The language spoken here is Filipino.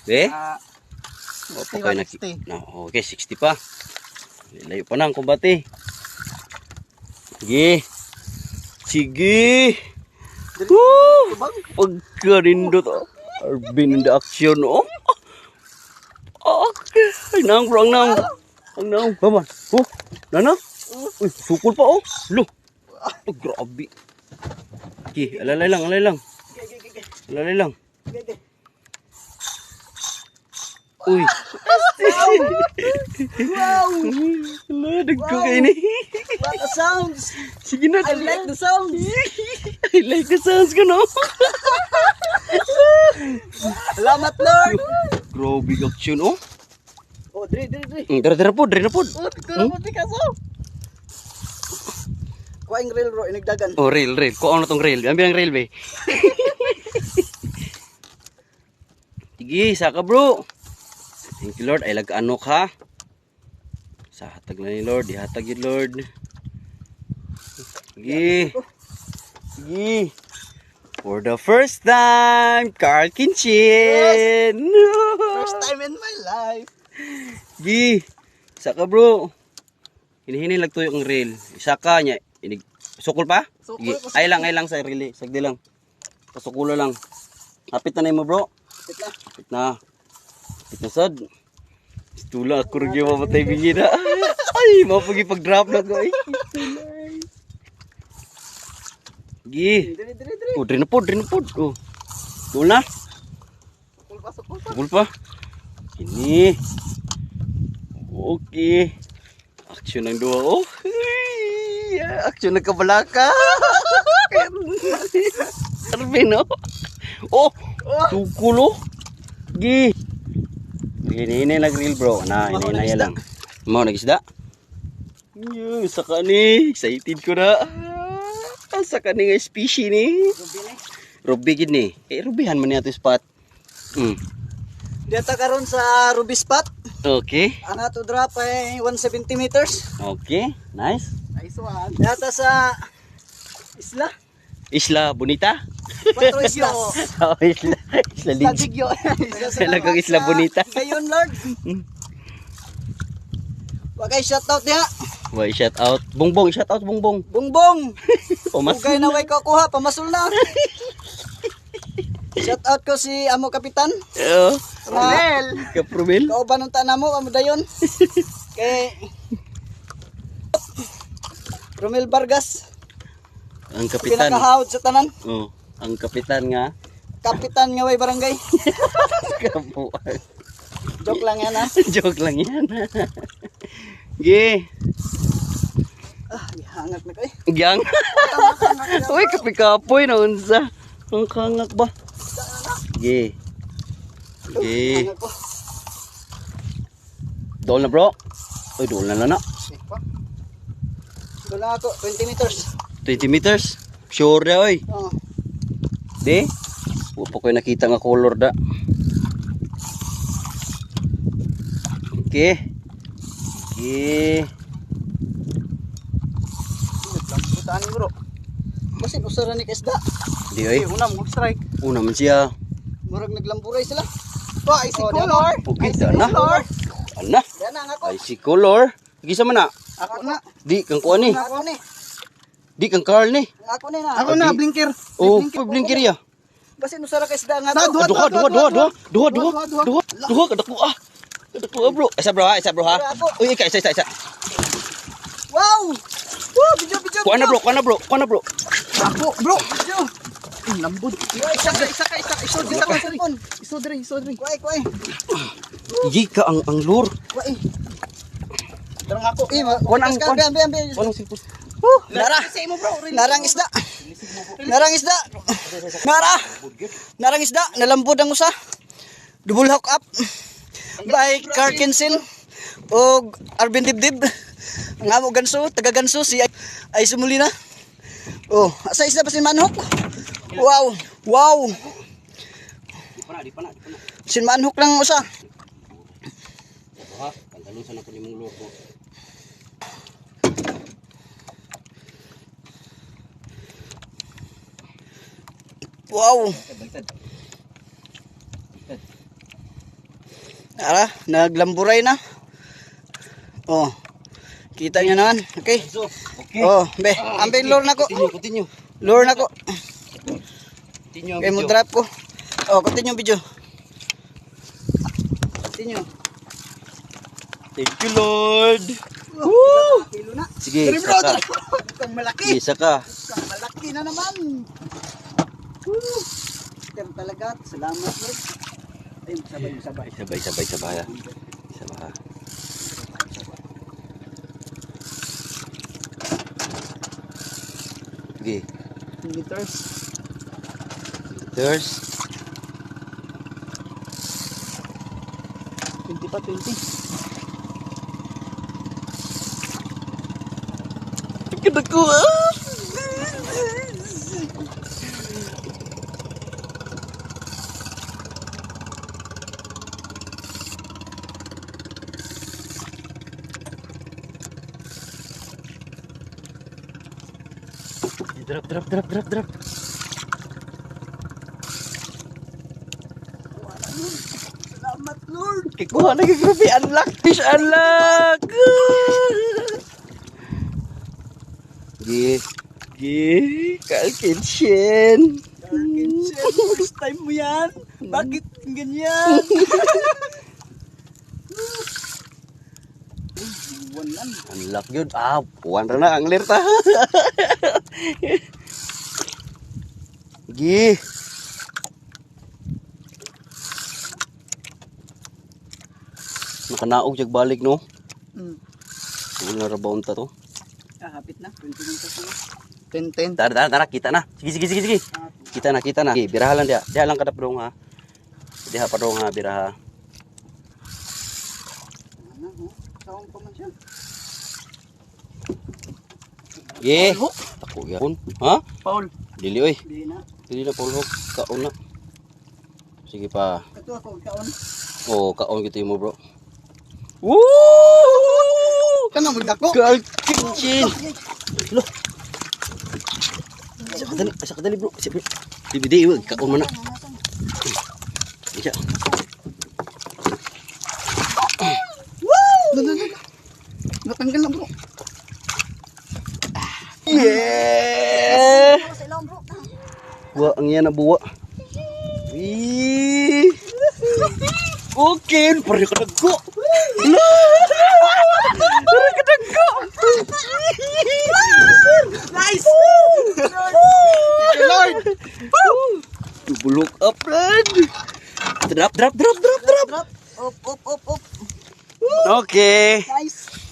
Eh? Opo kayo no, okay, 60 pa. Layo pa na ang kumbate. Sige. Sige. Woo! Pagkarindot. Arbin in the action. Oh. Okay. Nang bro, ang nang. Baman. Oh, nana. Uy, sukul pa oh. Lo. Oh, grabe. Okay, alalay lang. Alalay lang. Uy. Wow! Ladag ko kayo ni. What a sounds! Sige na. I like the sounds! I like the sounds ko no. Salamat Lord! Grabe action oh. Oh, dre. Dara po. Oh, karabuti ka so! Kuhaing rail bro, inagdagan. Oh, rail. Kuha na tong rail. Ambil ang rail be. Sige, saka bro. Thank you Lord. Ay lag-anok ha. Sa hatag na ni Lord. Ihatag yun Lord. Sige. For the first time, Carl Kinchin. First time in my life. Sige. Saka bro. Hinihinay lang tuyo ang rail. Isaka niya. Sukul pa? Sukul Sige. Ay lang sa rail. Sagdi lang. Pasukulo lang. Hapit na mo bro. Hapit na. Sad. Tula ako rin yung mamatay bigyan na. Ay, mapag-drop na ko. Gi. Oh, dre na po. Oh. Tula na. Sukul pa. Ini. Okay. Action ng dua. Oh. Action ng kabalaka. Arbin, oh. Oh. Sukul, oh. Gi. Ini nag-reel bro. Ini lang. Mau nag-isda? Saka ni. Excited ko na. Saka ni nga species ni. Ruby gid ni. Rubyhan man niya ito spot. Dito karon sa Ruby spot. Okay. Ang ato drop ay 170 meters. Okay. Nice. Nice one. Dito sa isla. Isla Bonita? 4 islas. Oh, Isla Ligyo. Ligyo. Talagang Isla Bonita. Gayon Lord. Wagay shoutout niya. Why shout out? Bongbong, shout out Bongbong. Bongbong. Pumas. Ugay na way kukuha, pamasul na. Shoutout ko si amo kapitan. Oh. Romel. Kapromel. Kauban ng tanamo, amo dayon. Kay Romel Vargas. Ang kapitan. Pinakahawd sa tanan. Oh, ang kapitan nga. Kapitan nga way barangay. Kabuan. Joke lang yan ha. Joke lang yan. Ge. Hangak na kay. Gyang. Uy, kapikapoy na unsa. Ang kangak ba? Ge. Hangak ko. Dool na bro. Uy, dool na na. Doon ako, 20 meters. 20 meters. Sure na oy. Oh. Di? Upo ko nakita nga color da. Okay. Naglamputaan ni bro. Kasi usara ni Kesda. Di oy. Una mo strike. Una man siya. Murag naglampuray sila. Oh, I see color. Okay, na. Ana. Yan ang ako. I see color. Gisa man na. Ako na. Di kang kuan ni. Ako ni. Di kang Carl ni. Ako ni na. Ako na, blinker. Oh, blinker ya. Basi usara Kesda nga Duha kadako ah. Kadako bro. Isa bro ha. Uy, isa. Wow! Wow, video. Kuan na bro. Ako, bro. Video. Lambot. Isa ka. Isodre. Kuai. Igi ka ang lure. Kuai. Darang ako. Kuan ang kuan. Ambi. Kuan ang silpos. Narang isda. Narang isda. Nalambod ang usa. Double hook up. By Carkinson. O Arvin Dibdib. Ang amo ganso. Taga ganso. Si ay sumuli na. Oh, asa isda pa si manhok. Wow. Di pa na. Sin manhok lang usa. Ha, pagdalusan ako nimong lure ko. Wow. Ara, naglamburay na. Oh. Kita nyo naman. Okay. Okay. Oh, be, ambil lure na ko. Continue. Lure na ko. Continue ang Okay, mo video. drop ko. Oh, continue video. Continue. Thank you, Lord. Woo! Kilo na. Sige, Pero bro, saka. kang malaki. Isa ka. Kang malaki na naman. Woo! Pero talaga, salamat Lord. Ay, sabay. Sabay. Sabay. Sige. Liters. There's 20 pa, 20. Kedek ko. Drop. Salamat Lord. Kikuha lagi grabe. Unlock fish. Unlock. Kalkinshin. Arkinsen, first time mo yan. Bakit ganyan? Walan. Unlock yun. Puwan na ang lirta. Gi. Nakanaog jag balik no. Wala ra baon ta to. Hapit na. 20 minutes na. 10. Tara, kita na. Sige. Kita na. Sige, biraha lang dia. Dia lang kada padong ha. Dia padong ha biraha. Saan pa man siya? Ye. Ako yan. Ha? Paul. Dili oy. Di na. Dili na pulhok. Kaon na. Sige pa. Ito ako, kaon. Oh, kaon kita mo bro. Woo! Kana magdako. Kalkinshin. Lo. Asa kadali bro. Sige. Di kaon mo na. Isa. Woo! Natanggal na bro. Yeah! Buwa ang yan na buwa. Okay, pari ka nagko. Pari ka nagko. Nice! Lord! Bulok up, Lord. Drop. Drop. Up. Okay. Nice.